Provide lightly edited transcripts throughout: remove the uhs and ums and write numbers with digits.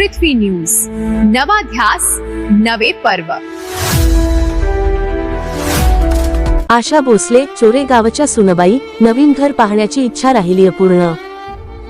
पृथ्वी news, नवा ध्यास नवे पर्व। आशा भोसले चोरे गावच्या सुनबाई, नवीन घर पाहण्याची इच्छा राहिली अपूर्ण।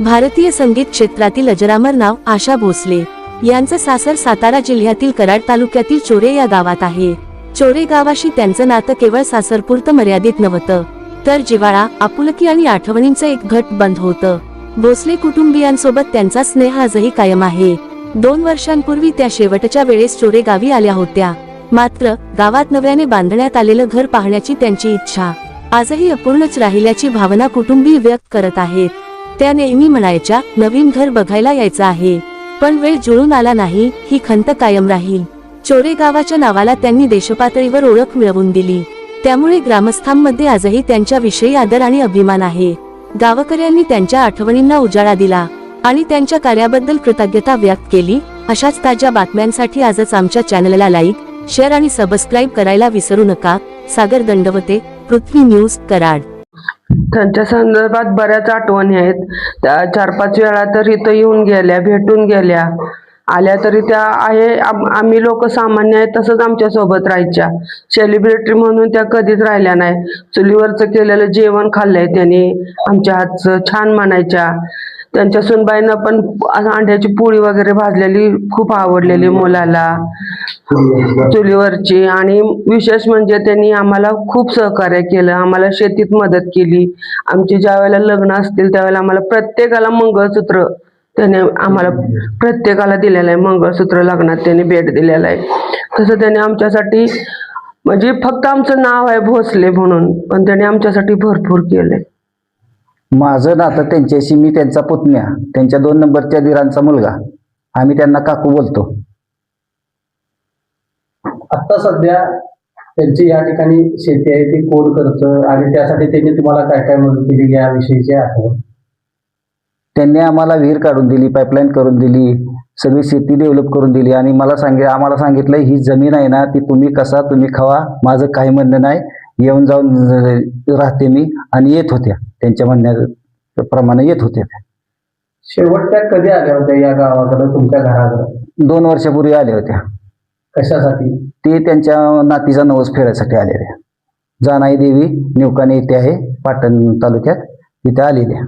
भारतीय संगीत क्षेत्रातील अजरामर नाव आशा भोसले यांचं सासर सातारा जिल्ह्यातील कराड तालुक्यातील चोरे या गावात आहे। चोरे गावाशी त्यांचं नातं केवळ सासरपुरतं मर्यादित नव्हतं, तर जिव्हाळा, आपुलकी आणि आठवणींचं एक घट बंद होतं। भोसले कुटुंबियांसोबत त्यांचा स्नेह आजही कायम आहे। 2 वर्षांपूर्वी त्या शेवटच्या वेळेस चोरे गावी आल्या होत्या, मात्र गावात नव्याने बांधण्यात आलेलं घर पाहण्याची त्यांची इच्छा आजही अपूर्णच राहिल्याची भावना कुटुंबीय व्यक्त करत आहेत। त्या नेहमी म्हणायच्या, नवीन घर बघायला यायचं आहे, पण वेळ जुळून आला नाही, ही खंत कायम राहील। चोरे गावाच्या नावाला त्यांनी देशपातळीवर ओळख मिळवून दिली, त्यामुळे ग्रामस्थांमध्ये आजही त्यांच्याविषयी आदर आणि अभिमान आहे। गावकऱ्यांनी त्यांच्या आठवणींना उजाळा दिला आणि त्यांच्या कार्याबद्दल कृतज्ञता व्यक्त केली। अशाच ताज्या बातम्यांसाठी आजच आमच्या चॅनलला लाईक, शेअर आणि सबस्क्राईब करायला विसरू नका। सागर दंडवते, पृथ्वी न्यूज, कराड। त्यांच्या संदर्भात बऱ्याच आठवणी आहेत। त्या 4-5 वेळा तर इथं येऊन गेल्या, भेटून गेल्या, आल्या तरी त्या आहे। आम्ही लोक सामान्य आहे तसंच आमच्या सोबत राहायच्या। सेलिब्रिटी म्हणून त्या कधीच राहिल्या नाही। चुलीवरचं केलेलं जेवण खाल्लंय त्यांनी, आमच्या हातचं छान म्हणायच्या। त्यांच्या सुनबाईंना पण अंड्याची पोळी वगैरे भाजलेली खूप आवडलेली मुलाला, चुलीवरची। आणि विशेष म्हणजे त्यांनी आम्हाला खूप सहकार्य केलं, आम्हाला शेतीत मदत केली। आमचे ज्या वेळेला लग्न असतील त्यावेळेला आम्हाला प्रत्येकाला मंगळसूत्र त्याने आम्हाला प्रत्येकाला दिलेलं आहे। मंगळसूत्र लग्नात त्यांनी भेट दिलेलं आहे। तसं त्याने आमच्यासाठी, म्हणजे फक्त आमचं नाव आहे भोसले म्हणून, पण त्याने आमच्यासाठी भरपूर केलंय। माझं नातं त्यांच्याशी, मी त्यांचा पुतण्या, त्यांच्या 2 नंबरच्या दिरांचा मुलगा, आम्ही त्यांना काकू बोलतो। आता सध्या त्यांची या ठिकाणी शेती आहे, ती कोण करतं आणि त्यासाठी त्यांनी तुम्हाला काय काय मदत केली याविषयीची आठवण? त्यांनी आम्हाला विहीर काढून दिली, पाईपलाईन करून दिली, सगळी शेती डेव्हलप करून दिली। आणि आम्हाला सांगितलं, ही जमीन आहे ना, ती तुम्ही खावा, माझं काही म्हणणं नाही, येऊन जाऊन राहते मी। आणि येत होत्या, त्यांच्या म्हणण्याप्रमाणे येत होत्या। शेवटच्या कधी आल्या होत्या या गावाकडे, तुमच्या घराकडे? 2 वर्षापूर्वी आल्या होत्या। कशासाठी? ते त्यांच्या नातीचा नवस फेरायसाठी आलेल्या। जानाई देवी निवकाने इथे आहे, पाटण तालुक्यात, तिथे आलेल्या।